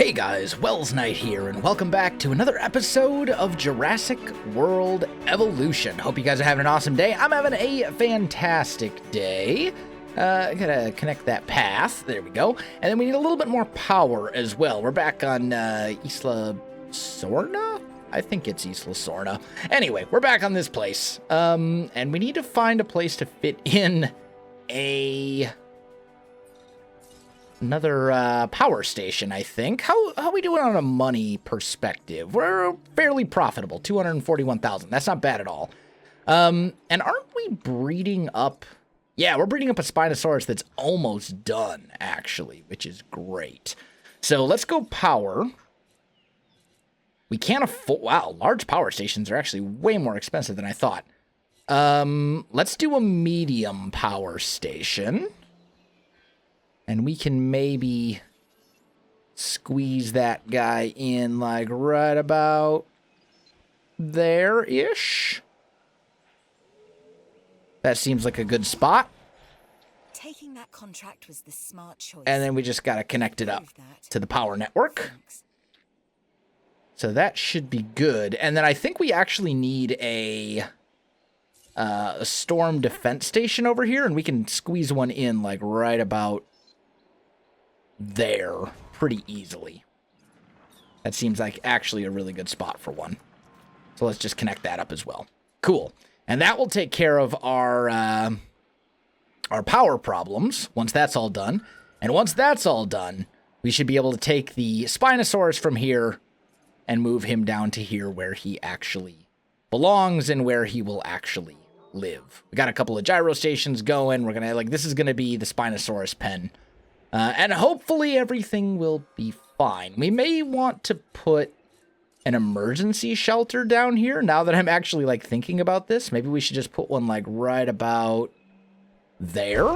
Hey guys, Welsknight here, and welcome back to another episode of Jurassic World Evolution. Hope you guys are having an awesome day. I'm having a fantastic day. Gotta connect that path. There we go. And then we need a little bit more power as well. We're back on Isla Sorna? I think it's Isla Sorna. Anyway, we're back on this place. And we need to find a place to fit in another power station, I think. How are we doing on a money perspective? We're fairly profitable, 241,000. That's not bad at all. And aren't we breeding up? Yeah, we're breeding up a Spinosaurus that's almost done, actually, which is great. So let's go power. We can't afford... Wow, large power stations are actually way more expensive than I thought. Let's do a medium power station. And we can maybe squeeze that guy in like right about there-ish. That seems like a good spot. Taking that contract was the smart choice. And then we just got to connect it up to the power network. Thanks. So that should be good. And then I think we actually need a storm defense station over here. And we can squeeze one in like right about there pretty easily. That seems like actually a really good spot for one. So let's just connect that up as well. Cool. And that will take care of our power problems once that's all done. And once that's all done, we should be able to take the Spinosaurus from here and move him down to here where he actually belongs and where he will actually live. We got a couple of gyro stations going. We're gonna this is gonna be the Spinosaurus pen. And hopefully everything will be fine. We may want to put an emergency shelter down here. Now that I'm actually thinking about this, maybe we should just put one right about there.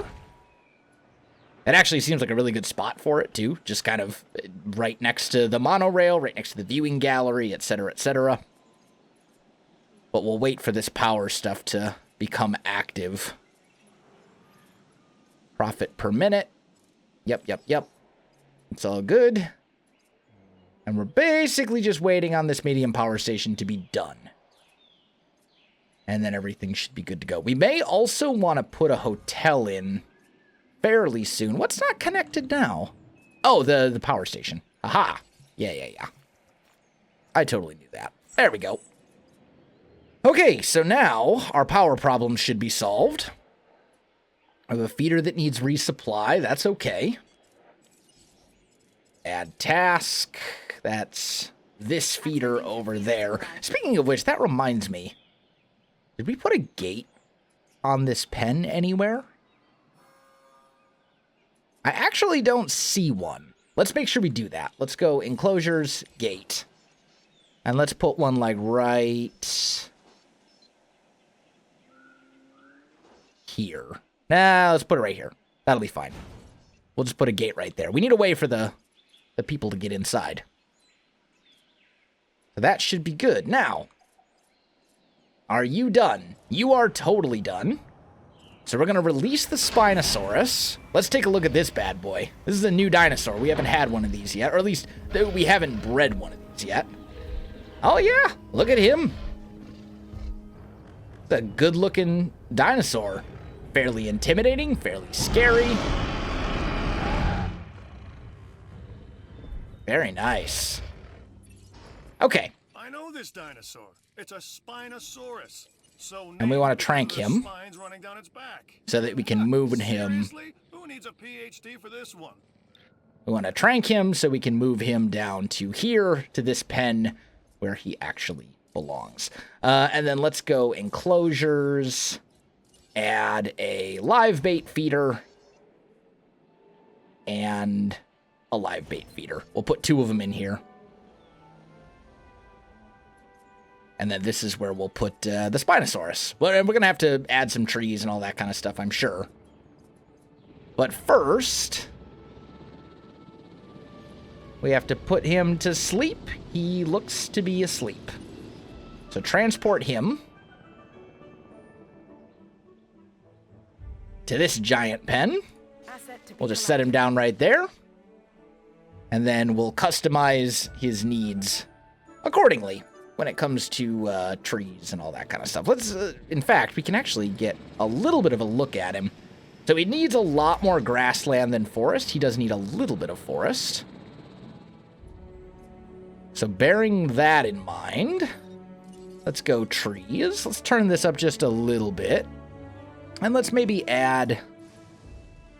It actually seems like a really good spot for it too. Just kind of right next to the monorail, right next to the viewing gallery, etc., etc. But we'll wait for this power stuff to become active. Profit per minute. Yep. It's all good. And we're basically just waiting on this medium power station to be done. And then everything should be good to go. We may also want to put a hotel in fairly soon. What's not connected now? Oh, the power station. Aha. Yeah. I totally knew that. There we go. Okay, so now our power problem should be solved. I have a feeder that needs resupply. That's okay. Add task. That's this feeder over there. Speaking of which, that reminds me. Did we put a gate on this pen anywhere? I actually don't see one. Let's make sure we do that. Let's go enclosures, gate. And let's put one right here. Nah, let's put it right here. That'll be fine. We'll just put a gate right there. We need a way for the people to get inside. So that should be good. Now, are you done? You are totally done. So we're going to release the Spinosaurus. Let's take a look at this bad boy. This is a new dinosaur. We haven't had one of these yet, or at least we haven't bred one of these yet. Oh yeah, look at him. It's a good-looking dinosaur. Fairly intimidating, fairly scary. Very nice. Okay. I know this dinosaur. It's a Spinosaurus. And we want to trank him spines running down its back. so that we can move him. Seriously? Who needs a PhD for this one? We want to trank him so we can move him down to here, to this pen where he actually belongs. And then let's go enclosures. Add a live bait feeder and a live bait feeder. We'll put two of them in here. And then this is where we'll put the Spinosaurus. Well, we're going to have to add some trees and all that kind of stuff, I'm sure. But first, we have to put him to sleep. He looks to be asleep. So transport him to this giant pen. We'll just set him down right there. And then we'll customize his needs accordingly when it comes to trees and all that kind of stuff. Let's, in fact, we can actually get a little bit of a look at him. So he needs a lot more grassland than forest. He does need a little bit of forest. So bearing that in mind, let's go trees. Let's turn this up just a little bit. And let's maybe add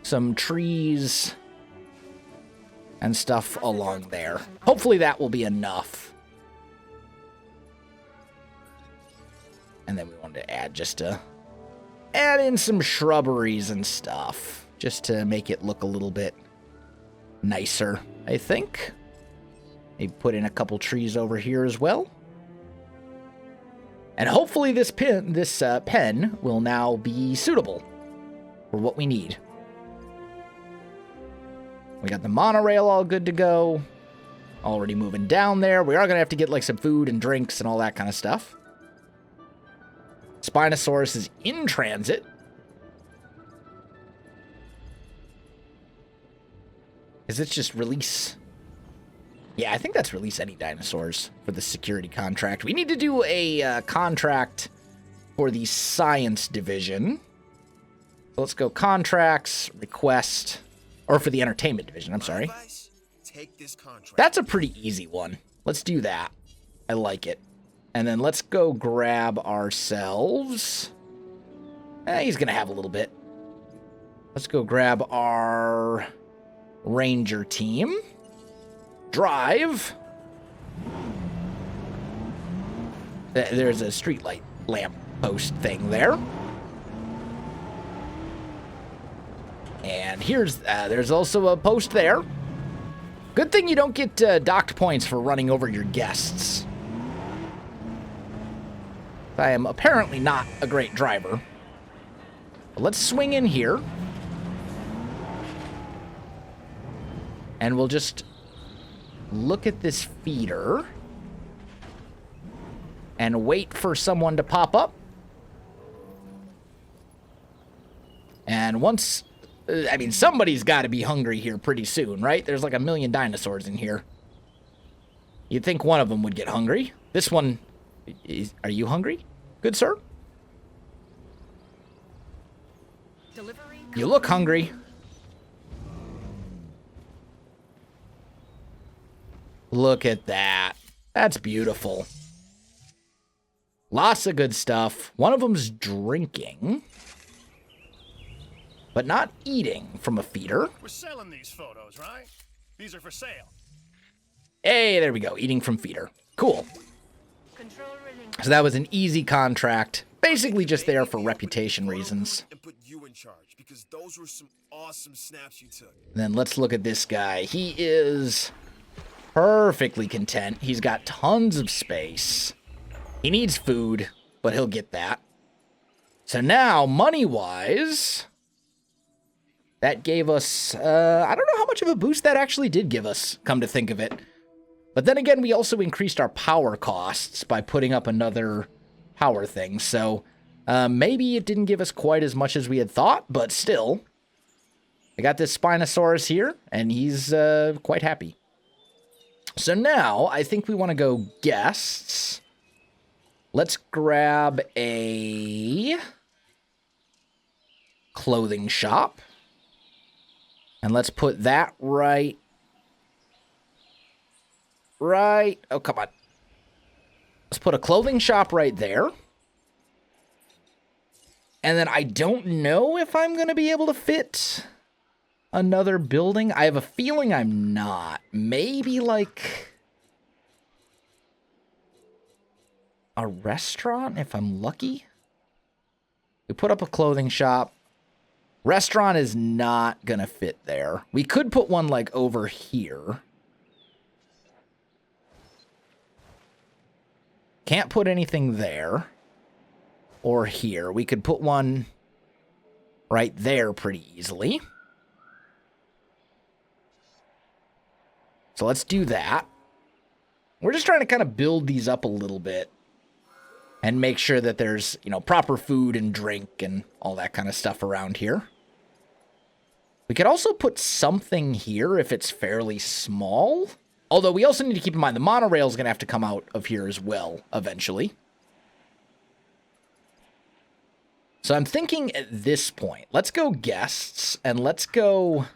some trees and stuff along there. Hopefully that will be enough. And then we wanted to add in some shrubberies and stuff, just to make it look a little bit nicer, I think. Maybe put in a couple trees over here as well. And hopefully this pen will now be suitable for what we need. We got the monorail all good to go. Already moving down there. We are going to have to get like some food and drinks and all that kind of stuff. Spinosaurus is in transit. Is it just release? Yeah, I think that's release any dinosaurs for the security contract. We need to do a contract for the science division. So let's go contracts, request, or for the entertainment division, I'm sorry. Take this contract. That's a pretty easy one. Let's do that. I like it. And then let's go grab ourselves. He's going to have a little bit. Let's go grab our ranger team. Drive. There's a streetlight lamp post thing there. And there's also a post there. Good thing you don't get docked points for running over your guests. I am apparently not a great driver. But let's swing in here. And we'll just look at this feeder. And wait for someone to pop up. And once... I mean, somebody's got to be hungry here pretty soon, right? There's like 1 million dinosaurs in here. You'd think one of them would get hungry. This one... Are you hungry, good sir? You look hungry. Look at that. That's beautiful. Lots of good stuff. One of them's drinking, but not eating from a feeder. We're selling these photos, right? These are for sale. Hey, there we go. Eating from feeder. Cool. So that was an easy contract. Basically just there for reputation reasons. And put you in charge because those were some awesome snaps you took. Then let's look at this guy. He is perfectly content. He's got tons of space. He needs food, but he'll get that. So now, money-wise, that gave us, I don't know how much of a boost that actually did give us, come to think of it. But then again, we also increased our power costs by putting up another power thing. So maybe it didn't give us quite as much as we had thought, but still. I got this Spinosaurus here, and he's quite happy. So now, I think we want to go guests. Let's grab a clothing shop. And let's put that right. Oh, come on. Let's put a clothing shop right there. And then I don't know if I'm going to be able to fit another building. I have a feeling I'm not. Maybe like a restaurant if I'm lucky. We put up a clothing shop. Restaurant is not going to fit there. We could put one like over here. Can't put anything there or here. We could put one right there pretty easily. So let's do that. We're just trying to kind of build these up a little bit and make sure that there's, you know, proper food and drink and all that kind of stuff around here. We could also put something here if it's fairly small. Although we also need to keep in mind the monorail is going to have to come out of here as well eventually. So I'm thinking at this point, let's go guests and let's go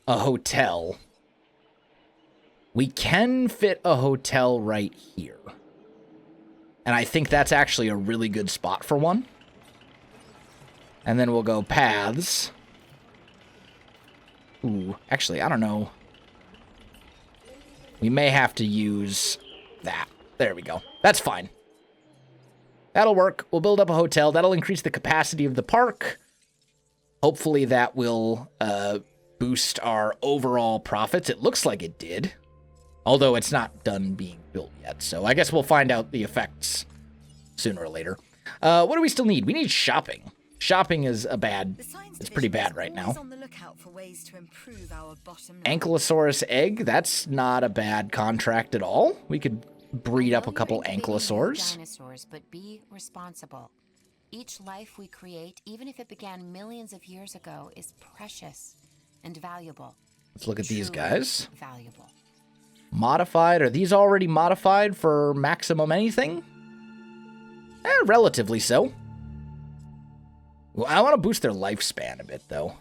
a hotel. We can fit a hotel right here. And I think that's actually a really good spot for one. And then we'll go paths. Ooh, actually, I don't know. We may have to use that. There we go. That's fine. That'll work. We'll build up a hotel. That'll increase the capacity of the park. Hopefully that will boost our overall profits. It looks like it did. Although it's not done being built yet. So I guess we'll find out the effects sooner or later. What do we still need? We need shopping. Shopping is it's pretty bad right now. On the lookout for ways to improve our bottom line. Ankylosaurus egg, that's not a bad contract at all. We could breed up a couple ankylosaurs. Dinosaurs, but be responsible. Each life we create, even if it began millions of years ago, is precious and valuable. Let's look at these Truly guys. Valuable. Modified. Are these already modified for maximum anything? Relatively so. Well, I want to boost their lifespan a bit, though.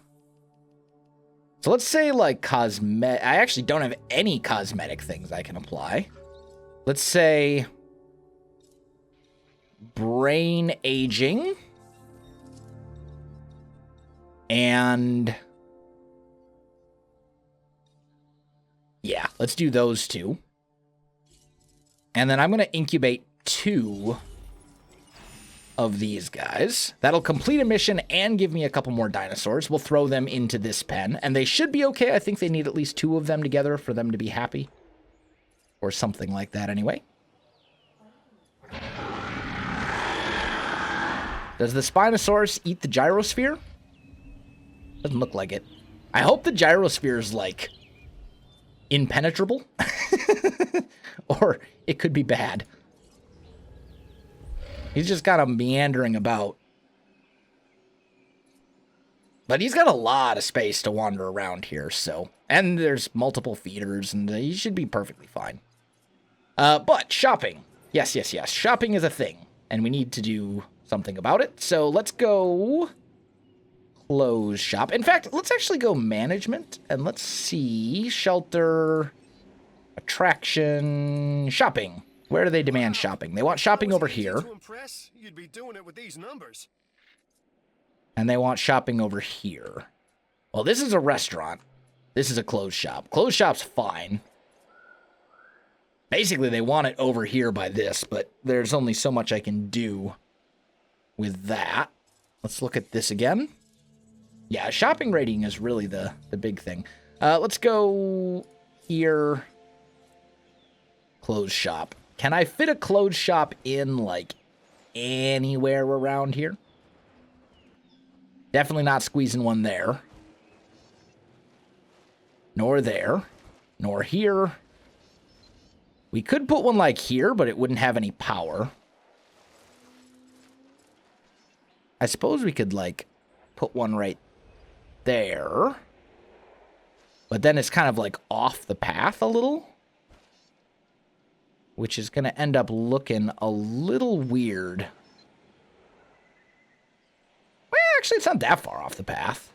So let's say, like, I actually don't have any cosmetic things I can apply. Let's say brain aging. And yeah, let's do those two. And then I'm going to incubate 2 of these guys. That'll complete a mission and give me a couple more dinosaurs. We'll throw them into this pen, and they should be okay. I think they need at least 2 of them together for them to be happy. Or something like that anyway. Does the Spinosaurus eat the gyrosphere? Doesn't look like it. I hope the gyrosphere is, like, impenetrable. Or it could be bad. He's just kind of meandering about. But he's got a lot of space to wander around here, so. And there's multiple feeders, and he should be perfectly fine. But shopping. Yes, yes, yes. Shopping is a thing, and we need to do something about it. So let's go close shop. In fact, let's actually go management, and let's see. Shelter, attraction, shopping. Where do they demand shopping? They want shopping over here. To impress, you'd be doing it with these numbers. And they want shopping over here. Well, this is a restaurant. This is a closed shop. Closed shop's fine. Basically, they want it over here by this, but there's only so much I can do with that. Let's look at this again. Yeah, shopping rating is really the big thing. Let's go here. Closed shop. Can I fit a clothes shop in, like, anywhere around here? Definitely not squeezing one there. Nor there. Nor here. We could put one, like, here, but it wouldn't have any power. I suppose we could, like, put one right there. But then it's kind of, like, off the path a little. Which is going to end up looking a little weird. Well, actually, it's not that far off the path.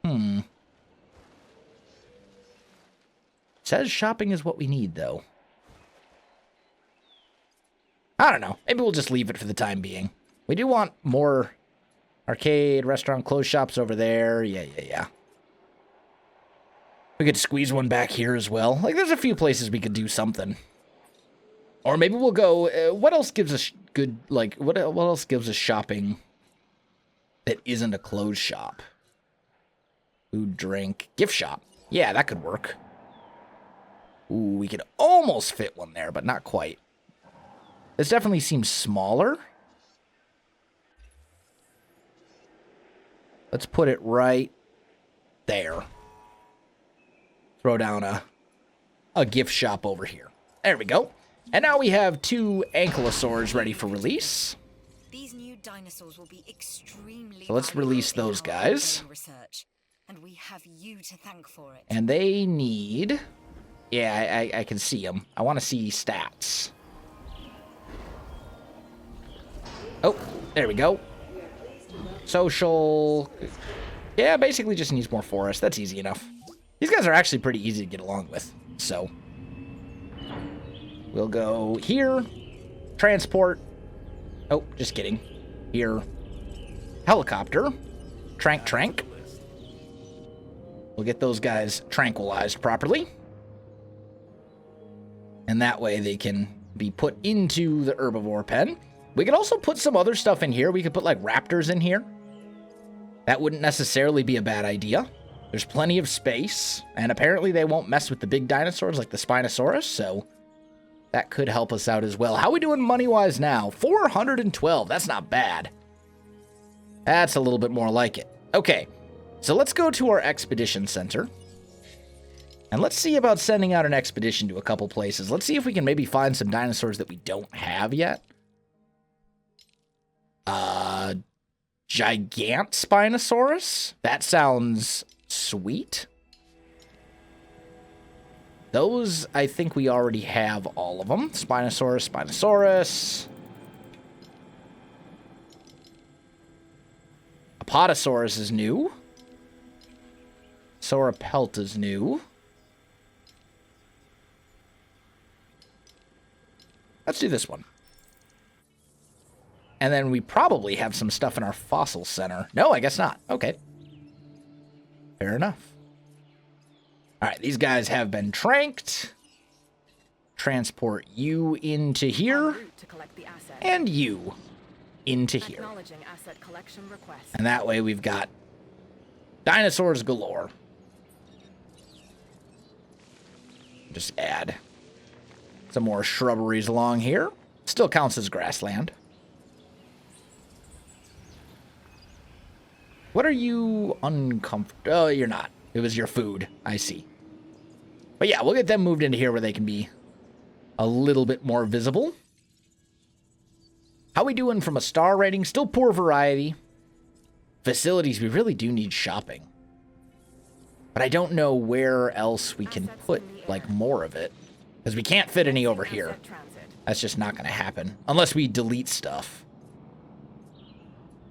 It says shopping is what we need, though. I don't know. Maybe we'll just leave it for the time being. We do want more arcade, restaurant, clothes shops over there. Yeah. We could squeeze one back here as well. Like, there's a few places we could do something. Or maybe we'll go... what else gives us good... Like, what else gives us shopping that isn't a clothes shop? Food, drink, gift shop. Yeah, that could work. Ooh, we could almost fit one there, but not quite. This definitely seems smaller. Let's put it right there. Throw down a gift shop over here. There we go. And now we have 2 ankylosaurs ready for release. These new dinosaurs will be extremely So let's release valuable in those our guys. ongoing research, and we have you to thank for it. And they need... Yeah, I can see them. I want to see stats. Oh, there we go. Social... Yeah, basically just needs more forest. That's easy enough. These guys are actually pretty easy to get along with. So, we'll go here. Transport. Oh, just kidding. Here. Helicopter. Trank. We'll get those guys tranquilized properly. And that way they can be put into the herbivore pen. We could also put some other stuff in here. We could put like raptors in here. That wouldn't necessarily be a bad idea. There's plenty of space. And apparently they won't mess with the big dinosaurs like the Spinosaurus. So that could help us out as well. How are we doing money-wise now? 412. That's not bad. That's a little bit more like it. Okay. So let's go to our expedition center. And let's see about sending out an expedition to a couple places. Let's see if we can maybe find some dinosaurs that we don't have yet. Gigant Spinosaurus? That sounds sweet. Those, I think we already have all of them. Spinosaurus. Apatosaurus is new. Sauropelta is new. Let's do this one. And then we probably have some stuff in our fossil center. No, I guess not. Okay. Fair enough. All right, these guys have been tranked. Transport you into here. And you into here. And that way we've got dinosaurs galore. Just add some more shrubberies along here. Still counts as grassland. What are you uncomfortable? Oh, you're not. It was your food. I see. But yeah, we'll get them moved into here where they can be a little bit more visible. How we doing from a star rating? Still poor variety. Facilities, we really do need shopping. But I don't know where else we can put, like, more of it. Because we can't fit any over here. That's just not going to happen. Unless we delete stuff.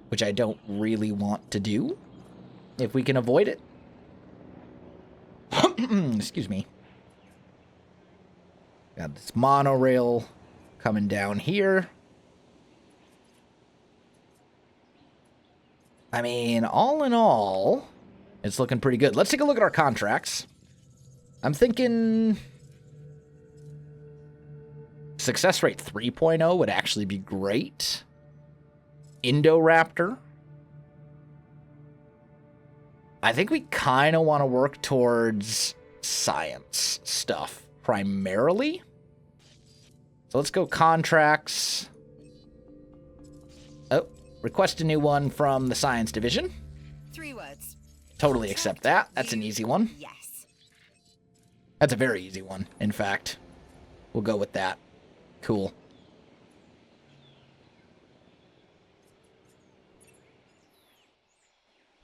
Which I don't really want to do. If we can avoid it. Excuse me. Got this monorail coming down here. I mean, all in all, it's looking pretty good. Let's take a look at our contracts. I'm thinking success rate 3.0 would actually be great. Indoraptor. I think we kind of want to work towards science stuff primarily. So let's go contracts. Oh, request a new one from the science division. 3 words. Totally accept that. That's an easy one. Yes. That's a very easy one, in fact. We'll go with that. Cool.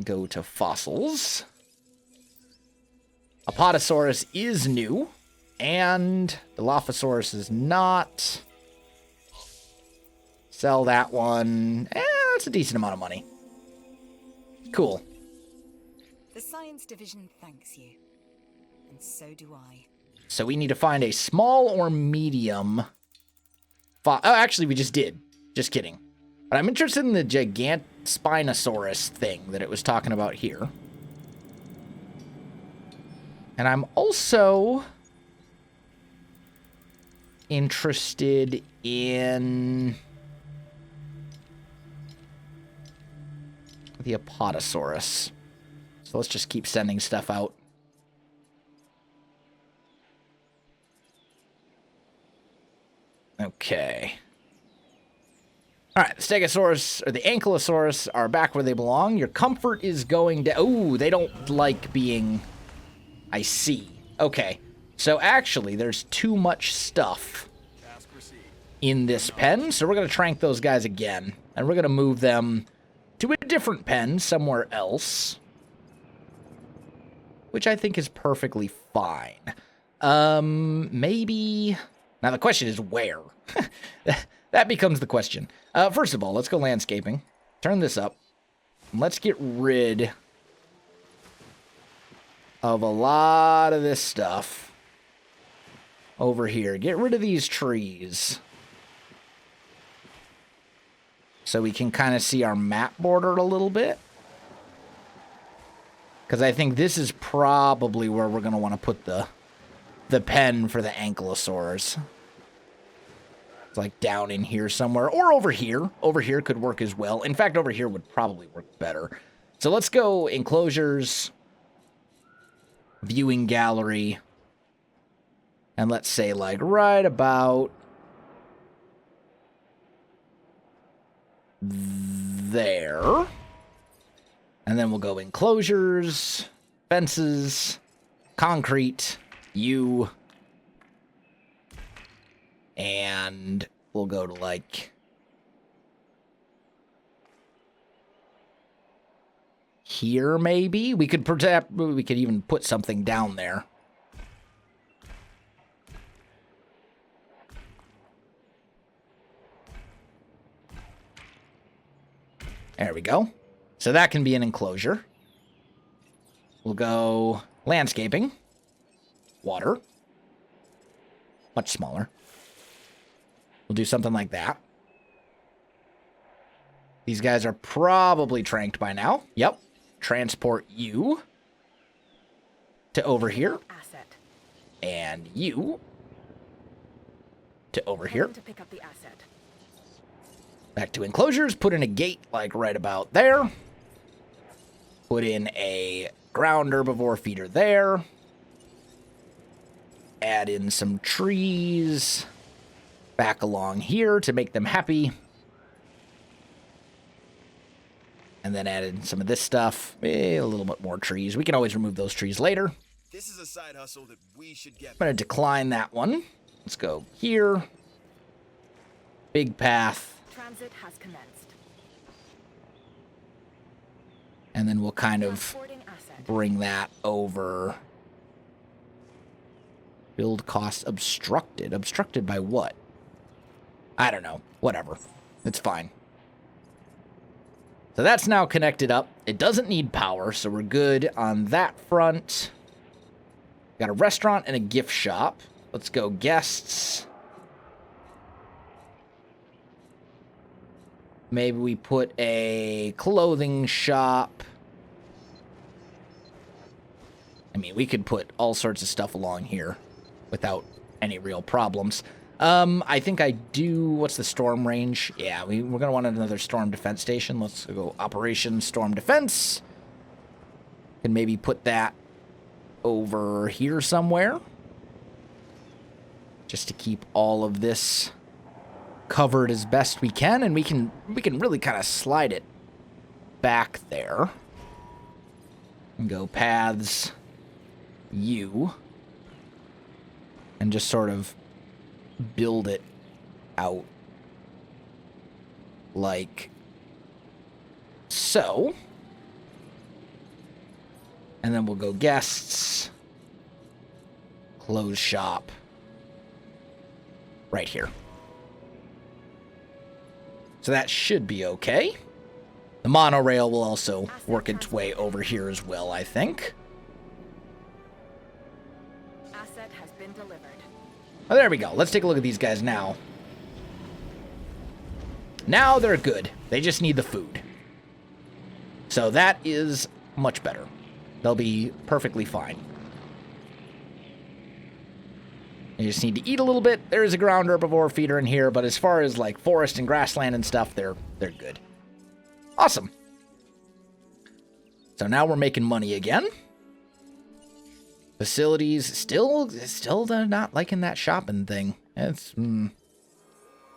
Go to fossils. Apatosaurus is new. And Dilophosaurus is not. Sell that one. That's a decent amount of money. Cool. The science division thanks you. And so do I. So we need to find a small or medium. Oh, actually, we just did. Just kidding. But I'm interested in the gigant Spinosaurus thing that it was talking about here. And I'm also interested in the Apatosaurus. So let's just keep sending stuff out. Okay. All right, the Stegosaurus, or the Ankylosaurus, are back where they belong. Your comfort is going down. Oh, they don't like being... I see. Okay. So actually, there's too much stuff in this pen, so we're going to trank those guys again. And we're going to move them to a different pen somewhere else, which I think is perfectly fine. Maybe... Now, the question is where? That becomes the question. First of all, let's go landscaping. Turn this up. Let's get rid of a lot of this stuff over here. Get rid of these trees so we can kind of see our map border a little bit. Because I think this is probably where we're going to want to put the pen for the ankylosaurs. It's like down in here somewhere, or over here. Over here could work as well. In fact, over here would probably work better. So let's go enclosures, viewing gallery, and let's say like right about there. And then we'll go enclosures, fences, concrete, and we'll go to like here maybe. We could even put something down there. There we go. So that can be an enclosure. We'll go landscaping. Water. Much smaller. We'll do something like that. These guys are probably tranked by now. Yep. Transport you to over here. Asset. And you to over here. To pick up the asset. Back to enclosures. Put in a gate like right about there. Put in a ground herbivore feeder there. Add in some trees back along here to make them happy. And then add in some of this stuff. A little bit more trees. We can always remove those trees later. This is a side hustle that we should get. I'm going to decline that one. Let's go here. Big path. Transit has commenced. And then we'll kind of Transporting asset. bring that over. Build cost obstructed. Obstructed by what? I don't know. Whatever. It's fine. So that's now connected up. It doesn't need power, so we're good on that front. Got a restaurant and a gift shop. Let's go guests. Maybe we put a clothing shop. I mean, we could put all sorts of stuff along here without any real problems. I think I do... What's the storm range? Yeah, we're going to want another storm defense station. Let's go Operation Storm Defense. And maybe put that over here somewhere. Just to keep all of this covered as best we can. And we can really kind of slide it back there. And go paths... U. And just sort of build it out like so. And then we'll go guests, close shop, right here. So that should be okay. The monorail will also work its way over here as well, I think. Asset has been delivered. Oh, there we go. Let's take a look at these guys now. Now they're good. They just need the food. So that is much better. They'll be perfectly fine. They just need to eat a little bit. There is a ground herbivore feeder in here, but as far as like forest and grassland and stuff, they're good. Awesome. So now we're making money again. Facilities, still they're not liking that shopping thing. It's, I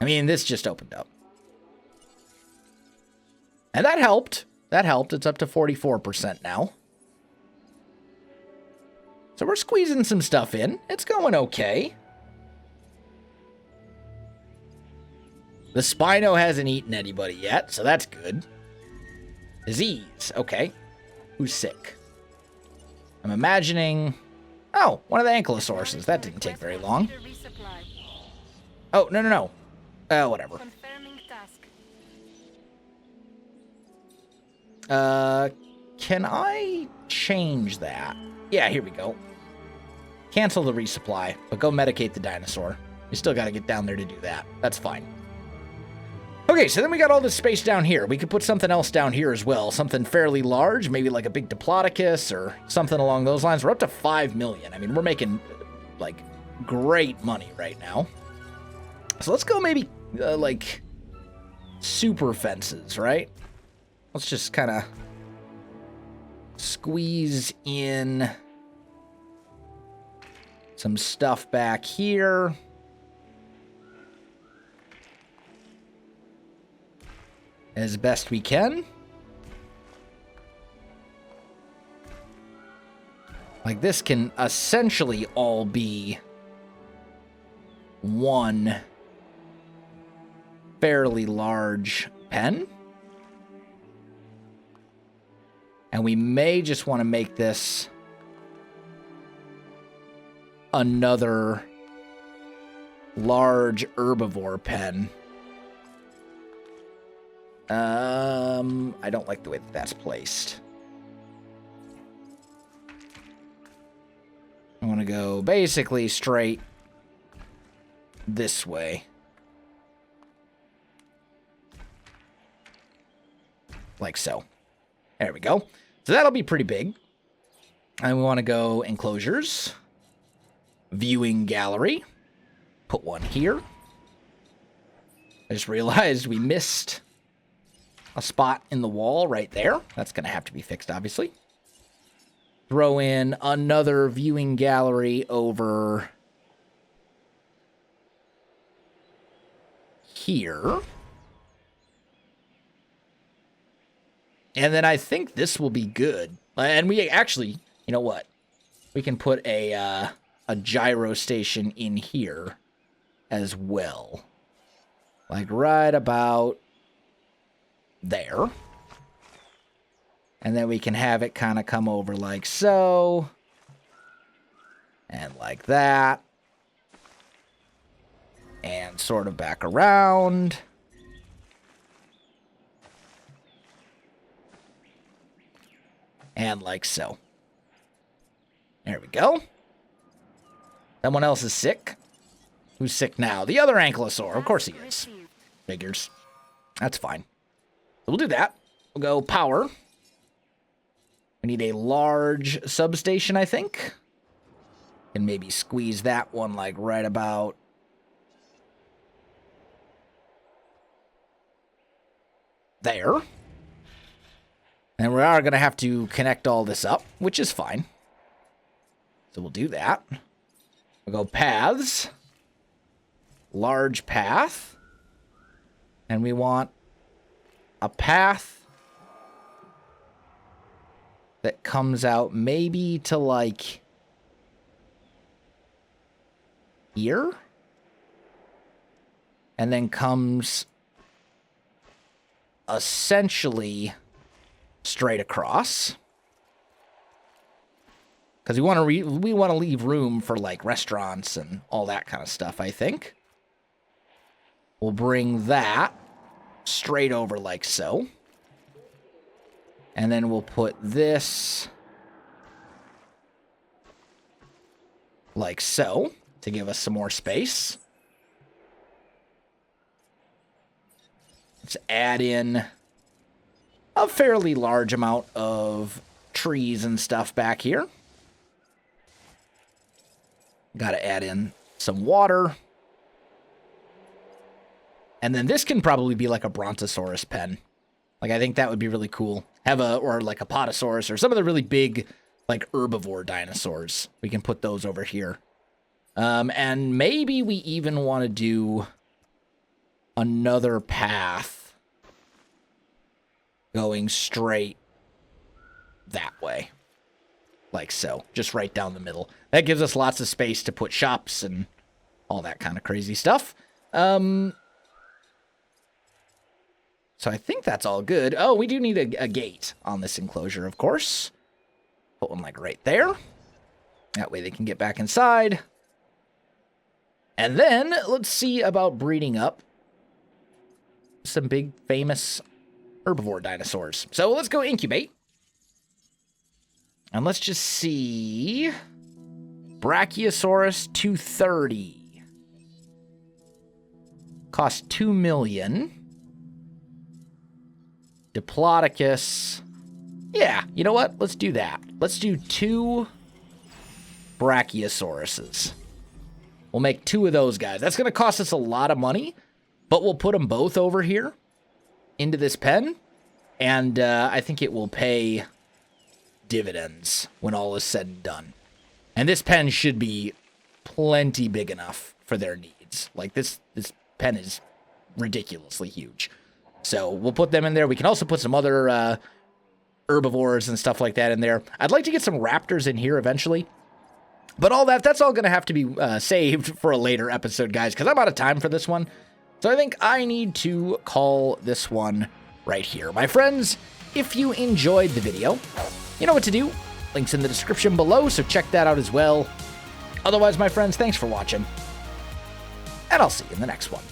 mean, this just opened up. And that helped. That helped. It's up to 44% now. So we're squeezing some stuff in. It's going okay. The Spino hasn't eaten anybody yet, so that's good. Disease. Okay. Who's sick? I'm imagining... Oh, one of the ankylosauruses. That didn't take very long. Oh, no. Whatever. Can I change that? Yeah, here we go. Cancel the resupply, but go medicate the dinosaur. You still got to get down there to do that. That's fine. Okay, so then we got all this space down here. We could put something else down here as well. Something fairly large, maybe like a big Diplodocus or something along those lines. We're up to 5 million. I mean, we're making, like, great money right now. So let's go maybe, like, super fences, right? Let's just kind of squeeze in some stuff back here. As best we can. Like, this can essentially all be one fairly large pen. And we may just want to make this another large herbivore pen. I don't like the way that that's placed. I want to go basically straight this way. Like so. There we go. So that'll be pretty big. And we want to go enclosures. Viewing gallery. Put one here. I just realized we missed a spot in the wall right there. That's going to have to be fixed, obviously. Throw in another viewing gallery over here. And then I think this will be good. And we actually, you know what? We can put a gyro station in here as well. Like right about there. And then we can have it kind of come over like so. And like that. And sort of back around. And like so. There we go. Someone else is sick. Who's sick now? The other ankylosaur. Of course he is. Figures. That's fine. We'll do that. We'll go power. We need a large substation, I think. And maybe squeeze that one like right about there. And we are going to have to connect all this up, which is fine. So we'll do that. We'll go paths. Large path. And we want a path that comes out maybe to like here. And then comes essentially straight across. Because we want to leave room for like restaurants and all that kind of stuff, I think. We'll bring that straight over like so. And then we'll put this like so to give us some more space. Let's add in a fairly large amount of trees and stuff back here. Got to add in some water. And then this can probably be like a Brontosaurus pen. Like, I think that would be really cool. Or like a Potosaurus or some of the really big, like, herbivore dinosaurs. We can put those over here. And maybe we even want to do another path going straight that way. Like so. Just right down the middle. That gives us lots of space to put shops and all that kind of crazy stuff. So I think that's all good. Oh, we do need a gate on this enclosure, of course. Put one like right there. That way they can get back inside. And then let's see about breeding up some big famous herbivore dinosaurs. So let's go incubate. And let's just see. Brachiosaurus 230. Cost 2 million. Diplodocus. Yeah, you know what? Let's do that. Let's do 2 Brachiosauruses. We'll make 2 of those guys. That's going to cost us a lot of money, but we'll put them both over here into this pen, and I think it will pay dividends when all is said and done. And this pen should be plenty big enough for their needs. Like, this pen is ridiculously huge. So we'll put them in there. We can also put some other herbivores and stuff like that in there. I'd like to get some raptors in here eventually. But that's all going to have to be saved for a later episode, guys, because I'm out of time for this one. So I think I need to call this one right here. My friends, if you enjoyed the video, you know what to do. Links in the description below, so check that out as well. Otherwise, my friends, thanks for watching, and I'll see you in the next one.